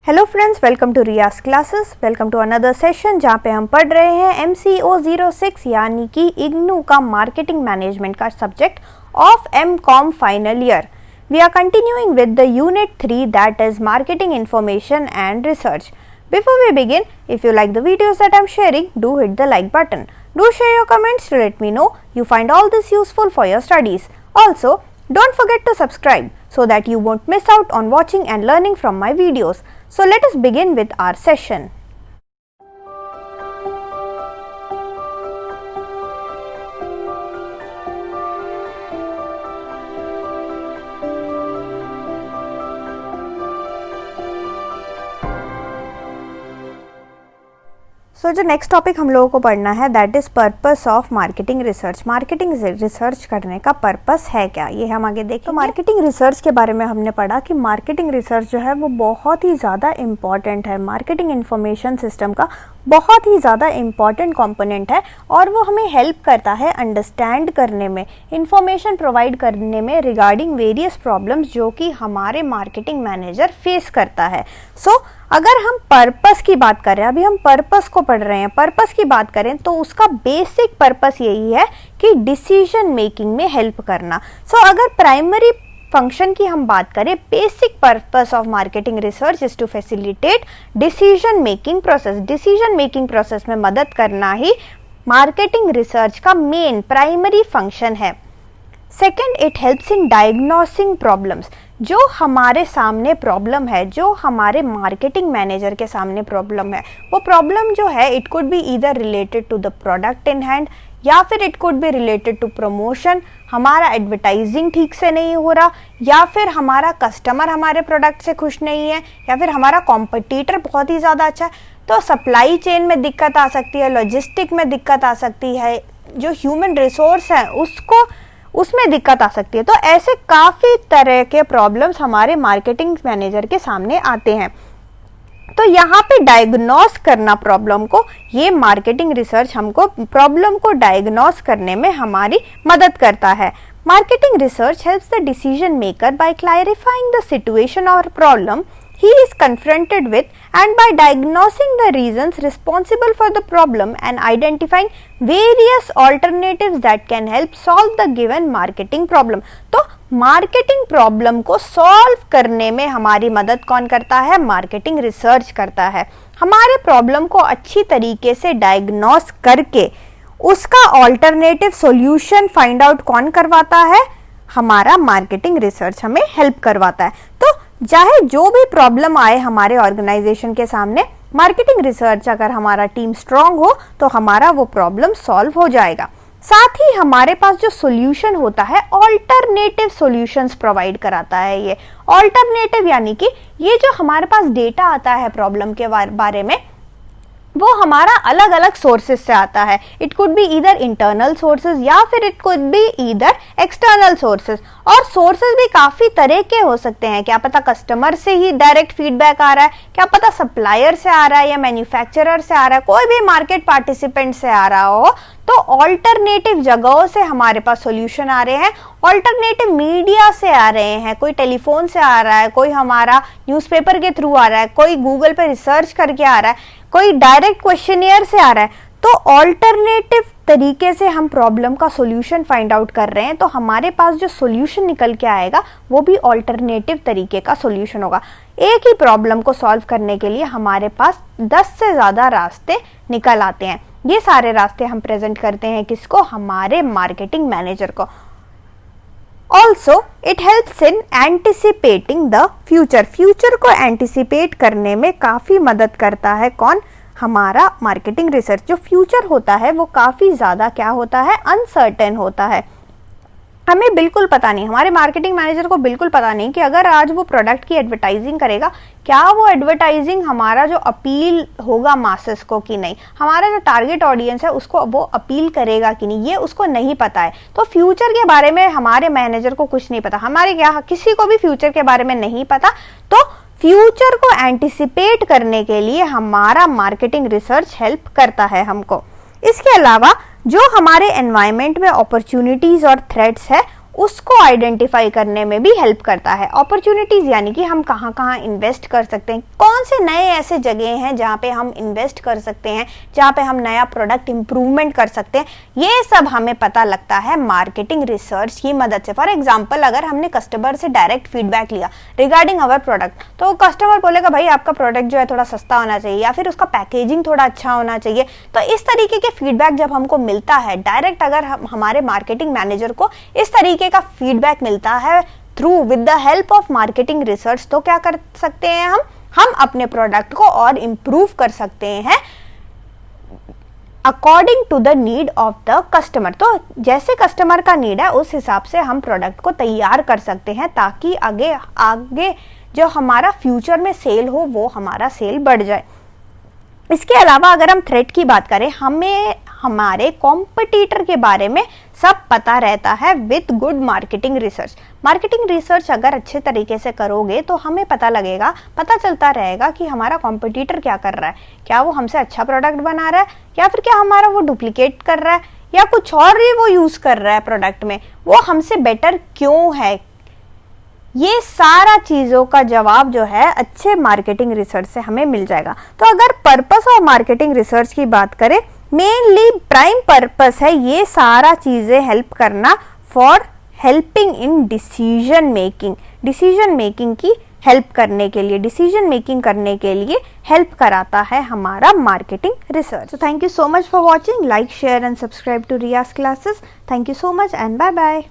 Hello friends, welcome to Riyaz classes. Welcome to another session जहाँ पे हम पढ़ रहे हैं MCO06 यानी कि इग्नू का मार्केटिंग मैनेजमेंट का subject of MCOM final year. We are continuing with the unit 3 that is marketing information and research. Before we begin, if you like the videos that I'm sharing, do hit the like button. Do share your comments to let me know you find all this useful for your studies. Also, don't forget to subscribe so that you won't miss out on watching and learning from my videos. So let us begin with our session. जो next topic हम लोगों को पढ़ना है that is purpose of marketing research. Marketing research करने का purpose है क्या, ये हम आगे देखें। तो मार्केटिंग रिसर्च के बारे में हमने पढ़ा कि मार्केटिंग रिसर्च जो है वो बहुत ही ज़्यादा इम्पॉर्टेंट है, मार्केटिंग इंफॉर्मेशन सिस्टम का बहुत ही ज़्यादा इम्पॉर्टेंट कंपोनेंट है और वो हमें हेल्प करता है अंडरस्टैंड करने में, इंफॉर्मेशन प्रोवाइड करने में रिगार्डिंग वेरियस प्रॉब्लम्स जो कि हमारे मार्केटिंग मैनेजर फेस करता है। अगर हम पर्पस की बात करें, अभी हम पर्पस को पढ़ रहे हैं, पर्पस की बात करें तो उसका बेसिक पर्पस यही है कि डिसीजन मेकिंग में हेल्प करना। अगर प्राइमरी फंक्शन की हम बात करें, basic purpose of marketing research is to facilitate decision making process. Decision making process में मदद करना ही मार्केटिंग रिसर्च का मेन प्राइमरी फंक्शन है। Second, it helps in diagnosing problems. जो हमारे सामने प्रॉब्लम है, जो हमारे मार्केटिंग मैनेजर के सामने प्रॉब्लम है, वो प्रॉब्लम जो है it could be either related to the product in hand या फिर it could be related to promotion, हमारा एडवर्टाइजिंग ठीक से नहीं हो रहा, या फिर हमारा कस्टमर हमारे प्रोडक्ट से खुश नहीं है, या फिर हमारा कॉम्पिटिटर बहुत ही ज़्यादा अच्छा है। तो सप्लाई चेन में दिक्कत आ सकती है, लॉजिस्टिक में दिक्कत आ सकती है, जो ह्यूमन रिसोर्स है उसमें दिक्कत आ सकती है। तो ऐसे काफ़ी तरह के प्रॉब्लम्स हमारे मार्केटिंग मैनेजर के सामने आते हैं। तो यहाँ पे डायग्नोस करना प्रॉब्लम को, ये मार्केटिंग रिसर्च हमको प्रॉब्लम को डायग्नोस करने में हमारी मदद करता है। Marketing research helps the decision maker by clarifying the situation और problem he is confronted with and by diagnosing the reasons responsible for the problem and identifying various alternatives that can help solve the given marketing problem. तो marketing problem को solve करने में हमारी मदद कौन करता है? मार्केटिंग रिसर्च करता है। हमारे प्रॉब्लम को अच्छी तरीके से डायग्नोस करके उसका ऑल्टरनेटिव सॉल्यूशन फाइंड आउट कौन करवाता है? हमारा मार्केटिंग रिसर्च हमें हेल्प करवाता है। तो चाहे जो भी प्रॉब्लम आए हमारे ऑर्गेनाइजेशन के सामने, मार्केटिंग रिसर्च अगर हमारा टीम स्ट्रांग हो तो हमारा वो प्रॉब्लम सॉल्व हो जाएगा। साथ ही हमारे पास जो सॉल्यूशन होता है ऑल्टरनेटिव सॉल्यूशंस प्रोवाइड कराता है। ये ऑल्टरनेटिव यानी कि ये जो हमारे पास डेटा आता है प्रॉब्लम के बारे में, वो हमारा अलग अलग सोर्सेज से आता है। It could be either internal sources या फिर it could be either external sources. और सोर्सेज भी काफ़ी तरह के हो सकते हैं। क्या पता कस्टमर से ही डायरेक्ट फीडबैक आ रहा है, क्या पता सप्लायर से आ रहा है या मैन्युफैक्चरर से आ रहा है, कोई भी मार्केट पार्टिसिपेंट से आ रहा हो। तो ऑल्टरनेटिव जगहों से हमारे पास सॉल्यूशन आ रहे हैं, ऑल्टरनेटिव मीडिया से आ रहे हैं, कोई टेलीफोन से आ रहा है, कोई हमारा न्यूज़पेपर के थ्रू आ रहा है, कोई गूगल पे रिसर्च करके आ रहा है, कोई डायरेक्ट क्वेश्चनियर से आ रहा है। तो ऑल्टरनेटिव तरीके से हम प्रॉब्लम का सॉल्यूशन फाइंड आउट कर रहे हैं, तो हमारे पास जो सॉल्यूशन निकल के आएगा वो भी ऑल्टरनेटिव तरीके का सॉल्यूशन होगा। एक ही प्रॉब्लम को सॉल्व करने के लिए हमारे पास 10 से ज़्यादा रास्ते निकल आते हैं। ये सारे रास्ते हम प्रेजेंट करते हैं किसको? हमारे मार्केटिंग मैनेजर को। Also it helps in anticipating the future. Future को एंटिसिपेट करने में काफ़ी मदद करता है कौन? हमारा मार्केटिंग रिसर्च। जो फ्यूचर होता है वो काफ़ी ज़्यादा क्या होता है? अनसर्टेन होता है। हमें बिल्कुल पता नहीं, हमारे मार्केटिंग मैनेजर को बिल्कुल पता नहीं कि अगर आज वो प्रोडक्ट की एडवर्टाइजिंग करेगा, क्या वो एडवर्टाइजिंग हमारा जो अपील होगा मासेस को कि नहीं, हमारा जो टारगेट ऑडियंस है उसको वो अपील करेगा कि नहीं, ये उसको नहीं पता है। तो फ्यूचर के बारे में हमारे मैनेजर को कुछ नहीं पता, हमारे क्या किसी को भी फ्यूचर के बारे में नहीं पता। तो फ्यूचर को एंटिसिपेट करने के लिए हमारा मार्केटिंग रिसर्च हेल्प करता है हमको। इसके अलावा जो हमारे एनवायरनमेंट में अपॉर्चुनिटीज और थ्रेट्स है उसको आइडेंटिफाई करने में भी हेल्प करता है। अपॉर्चुनिटीज़ यानी कि हम कहाँ कहाँ इन्वेस्ट कर सकते हैं, कौन से नए ऐसे जगह हैं जहाँ पे हम इन्वेस्ट कर सकते हैं, जहाँ पे हम नया प्रोडक्ट इम्प्रूवमेंट कर सकते हैं, ये सब हमें पता लगता है मार्केटिंग रिसर्च की मदद से। फॉर एग्जाम्पल, अगर हमने कस्टमर से डायरेक्ट फीडबैक लिया रिगार्डिंग अवर प्रोडक्ट, तो कस्टमर बोलेगा भाई आपका प्रोडक्ट जो है थोड़ा सस्ता होना चाहिए या फिर उसका पैकेजिंग थोड़ा अच्छा होना चाहिए। तो इस तरीके के फीडबैक जब हमको मिलता है डायरेक्ट, अगर हमारे मार्केटिंग मैनेजर को इस तरीके का फीडबैक मिलता है through with the help of marketing research, तो क्या कर सकते हैं हम अपने प्रोडक्ट को और इम्प्रूव कर सकते हैं according to the need of the customer. तो जैसे कस्टमर का नीड है उस हिसाब से हम प्रोडक्ट को तैयार कर सकते हैं ताकि आगे जो हमारा फ्यूचर में सेल हो वो हमारा सेल बढ़ जाए। इसके अलावा अगर हम थ्रेट की बात करें, हमें हमारे कॉम्पिटिटर के बारे में सब पता रहता है with good marketing research. Marketing research अगर अच्छे तरीके से करोगे तो हमें पता चलता रहेगा कि हमारा कॉम्पिटिटर क्या कर रहा है, क्या वो हमसे अच्छा प्रोडक्ट बना रहा है या फिर क्या हमारा वो डुप्लीकेट कर रहा है या कुछ और ही वो यूज कर रहा है प्रोडक्ट में, वो हमसे बेटर क्यों है। ये सारा चीज़ों का जवाब जो है अच्छे मार्केटिंग रिसर्च से हमें मिल जाएगा। तो अगर पर्पस ऑफ मार्केटिंग रिसर्च की बात करें, मेनली प्राइम पर्पस है ये सारा चीज़ें हेल्प करना for helping in decision making की हेल्प करने के लिए, डिसीजन मेकिंग करने के लिए हेल्प कराता है हमारा मार्केटिंग रिसर्च। तो thank you so much for watching, like share and subscribe to Riyaz classes. Thank you so much and bye bye.